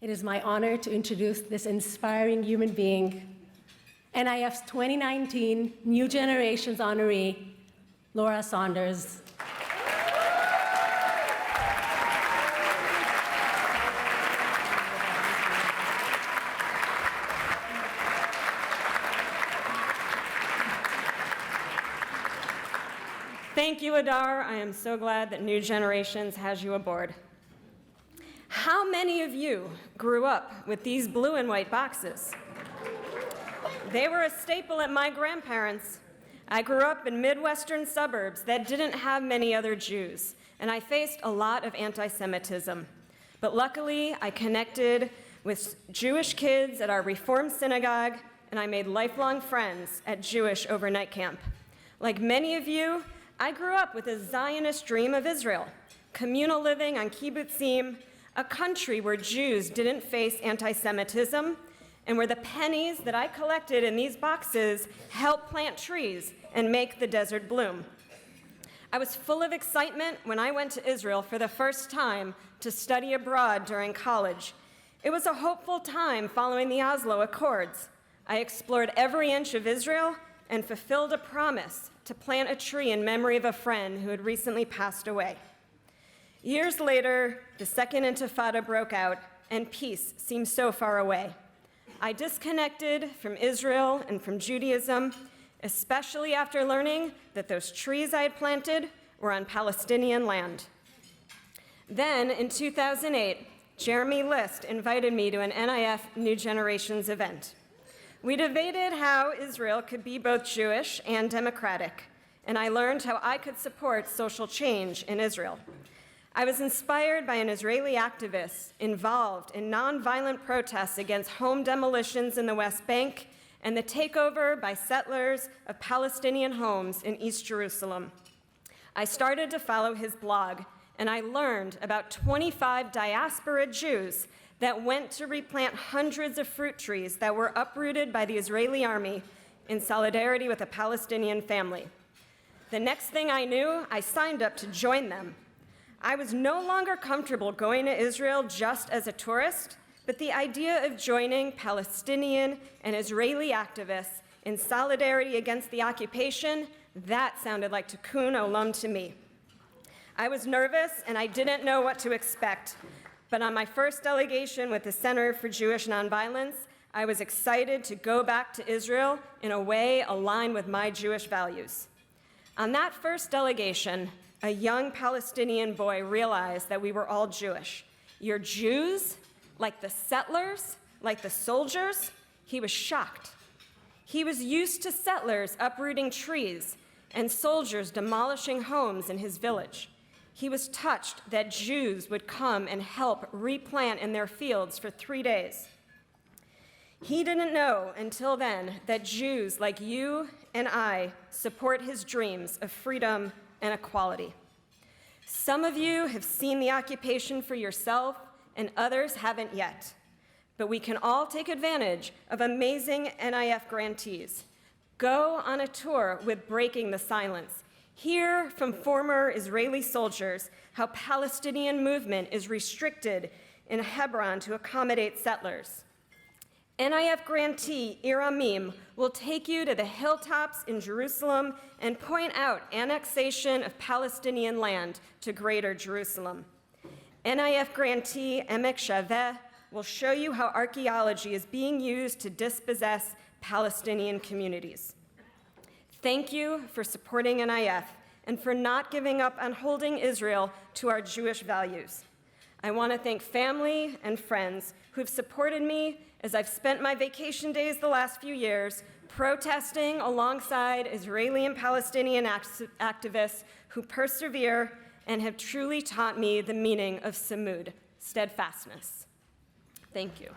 It is my honor to introduce this inspiring human being, NIF's 2019 New Generations honoree, Laura Saunders. Thank you, Adar. I am so glad that New Generations has you aboard. How many of you grew up with these blue and white boxes? They were a staple at my grandparents'. I grew up in Midwestern suburbs that didn't have many other Jews, and I faced a lot of anti-Semitism. But luckily, I connected with Jewish kids at our Reform synagogue, and I made lifelong friends at Jewish overnight camp. Like many of you, I grew up with a Zionist dream of Israel, communal living on kibbutzim, a country where Jews didn't face anti-Semitism, and where the pennies that I collected in these boxes helped plant trees and make the desert bloom. I was full of excitement when I went to Israel for the first time to study abroad during college. It was a hopeful time following the Oslo Accords. I explored every inch of Israel and fulfilled a promise to plant a tree in memory of a friend who had recently passed away. Years later, the Second Intifada broke out, and peace seemed so far away. I disconnected from Israel and from Judaism, especially after learning that those trees I had planted were on Palestinian land. Then, in 2008, Jeremy List invited me to an NIF New Generations event. We debated how Israel could be both Jewish and democratic, and I learned how I could support social change in Israel. I was inspired by an Israeli activist involved in nonviolent protests against home demolitions in the West Bank and the takeover by settlers of Palestinian homes in East Jerusalem. I started to follow his blog, and I learned about 25 diaspora Jews that went to replant hundreds of fruit trees that were uprooted by the Israeli army in solidarity with a Palestinian family. The next thing I knew, I signed up to join them. I was no longer comfortable going to Israel just as a tourist, but the idea of joining Palestinian and Israeli activists in solidarity against the occupation, that sounded like tikkun olam to me. I was nervous and I didn't know what to expect. But on my first delegation with the Center for Jewish Nonviolence, I was excited to go back to Israel in a way aligned with my Jewish values. On that first delegation, a young Palestinian boy realized that we were all Jewish. You're Jews? Like the settlers? Like the soldiers? He was shocked. He was used to settlers uprooting trees and soldiers demolishing homes in his village. He was touched that Jews would come and help replant in their fields for 3 days. He didn't know until then that Jews like you and I support his dreams of freedom and equality. Some of you have seen the occupation for yourself, and others haven't yet. But we can all take advantage of amazing NIF grantees. Go on a tour with Breaking the Silence. Hear from former Israeli soldiers how Palestinian movement is restricted in Hebron to accommodate settlers. NIF grantee Iramim will take you to the hilltops in Jerusalem and point out annexation of Palestinian land to Greater Jerusalem. NIF grantee Emek Shaveh will show you how archaeology is being used to dispossess Palestinian communities. Thank you for supporting NIF and for not giving up on holding Israel to our Jewish values. I want to thank family and friends who have supported me as I've spent my vacation days the last few years protesting alongside Israeli and Palestinian activists who persevere and have truly taught me the meaning of samud, steadfastness. Thank you.